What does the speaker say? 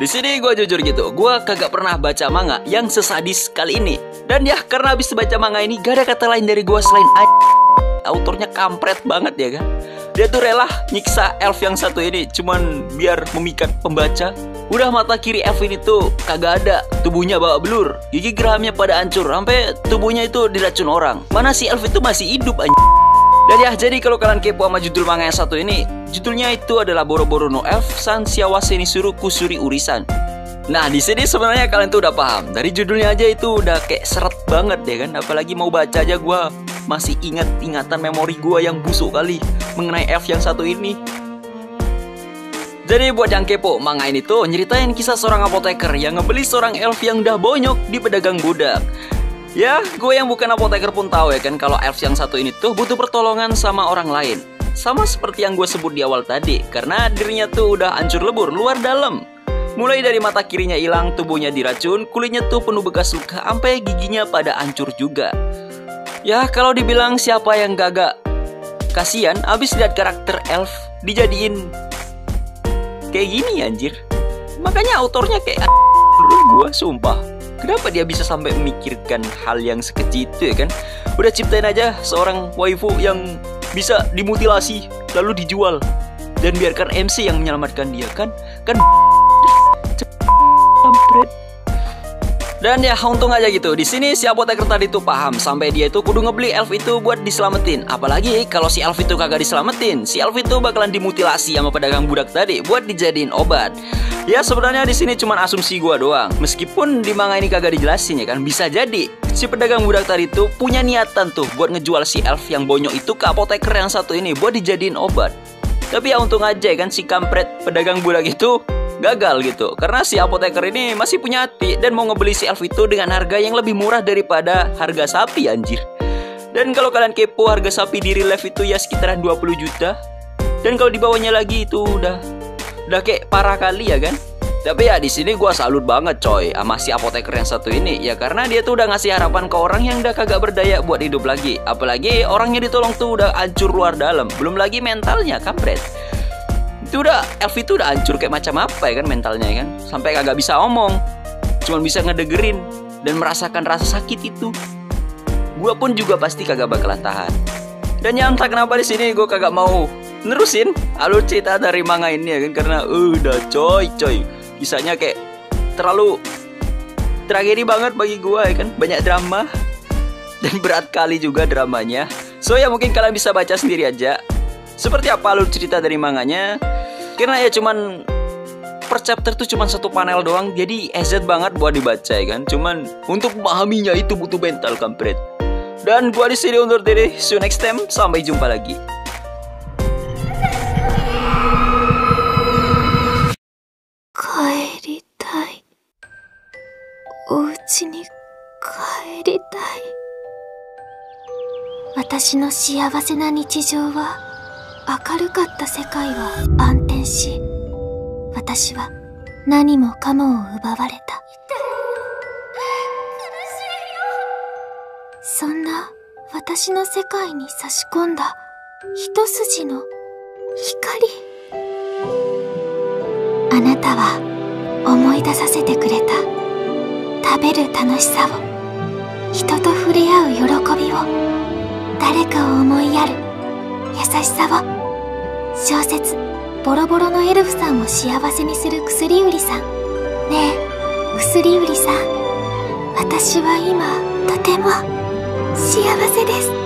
Di sini gue jujur gitu, gue kagak pernah baca manga yang sesadis kali ini. Dan ya karena habis baca manga ini gak ada kata lain dari gue selain autornya kampret banget ya kan. Dia tuh rela nyiksa elf yang satu ini cuman biar memikat pembaca. Udah mata kiri elf ini tuh kagak ada, tubuhnya bawa belur, gigi gerahamnya pada hancur, sampai tubuhnya itu diracun orang. Mana si elf itu masih hidup anjing. Dan ya, jadi kalau kalian kepo sama judul manga yang satu ini, judulnya itu adalah Boroboro no Elf San Shiawase ni Suru Kusuri Urisan. Nah, di sini sebenarnya kalian tuh udah paham. Dari judulnya aja itu udah kayak seret banget ya kan. Apalagi mau baca aja gue masih ingatan memori gue yang busuk kali mengenai elf yang satu ini. Jadi buat yang kepo, manga ini tuh nyeritain kisah seorang apoteker yang ngebeli seorang elf yang udah bonyok di pedagang budak. Ya, gue yang bukan apoteker pun tahu ya kan kalau elf yang satu ini tuh butuh pertolongan sama orang lain. Sama seperti yang gue sebut di awal tadi, karena dirinya tuh udah hancur lebur luar dalam. Mulai dari mata kirinya hilang, tubuhnya diracun, kulitnya tuh penuh bekas luka, sampai giginya pada hancur juga. Ya, kalau dibilang siapa yang gagak kasihan abis lihat karakter elf dijadiin kayak gini anjir. Makanya autornya kayak gue sumpah. Kenapa dia bisa sampai memikirkan hal yang sekecil itu ya kan? Udah ciptain aja seorang waifu yang bisa dimutilasi lalu dijual dan biarkan MC yang menyelamatkan dia kan dan ya untung aja gitu. Di sini si apoteker tadi tuh paham sampai dia itu kudu ngebeli elf itu buat diselamatin. Apalagi kalau si elf itu kagak diselamatin, si elf itu bakalan dimutilasi sama pedagang budak tadi buat dijadiin obat. Ya sebenarnya di sini cuma asumsi gua doang. Meskipun di manga ini kagak dijelasin ya kan, bisa jadi si pedagang budak tadi tuh punya niatan tuh buat ngejual si elf yang bonyok itu ke apoteker yang satu ini buat dijadiin obat. Tapi ya untung aja kan si kampret pedagang budak itu gagal gitu. Karena si apoteker ini masih punya hati dan mau ngebeli si elf itu dengan harga yang lebih murah daripada harga sapi anjir. Dan kalau kalian kepo, harga sapi di real life itu ya sekitaran 20 juta. Dan kalau dibawanya lagi itu udah kayak parah kali ya kan. Tapi ya di sini gua salut banget coy sama si apoteker yang satu ini. Ya karena dia tuh udah ngasih harapan ke orang yang udah kagak berdaya buat hidup lagi. Apalagi orangnya ditolong tuh udah hancur luar dalam. Belum lagi mentalnya kampret. Itu udah, elf itu udah hancur kayak macam apa ya kan mentalnya ya kan. Sampai kagak bisa omong, cuman bisa ngedengerin dan merasakan rasa sakit itu. Gua pun juga pasti kagak bakalan tahan. Dan ya entah kenapa di sini gue kagak mau nerusin alur cerita dari manga ini ya kan, karena udah coy kisahnya kayak terlalu tragedi banget bagi gue ya kan, banyak drama dan berat kali juga dramanya. So ya mungkin kalian bisa baca sendiri aja seperti apa alur cerita dari manganya, karena ya cuman per chapter tuh cuman satu panel doang, jadi easy banget buat dibaca ya kan. Cuman untuk memahaminya itu butuh mental kampret. Dan gua di sini undur diri. See you next time. Sampai jumpa lagi. Kaeritai. Ouchi ni kaeritai. Watashi no shiawase na nichijou wa akarukatta sekai wa anten shi, watashi wa nani mo kamo o ubawareta. そんな私の世界に差し込んだ一筋の光。あなたは思い出させてくれた食べる楽しさを、人と触れ合う喜びを、誰かを思いやる優しさを。小説ボロボロのエルフさんを幸せにする薬売りさん。ねえ薬売りさん、私は今とても幸せです。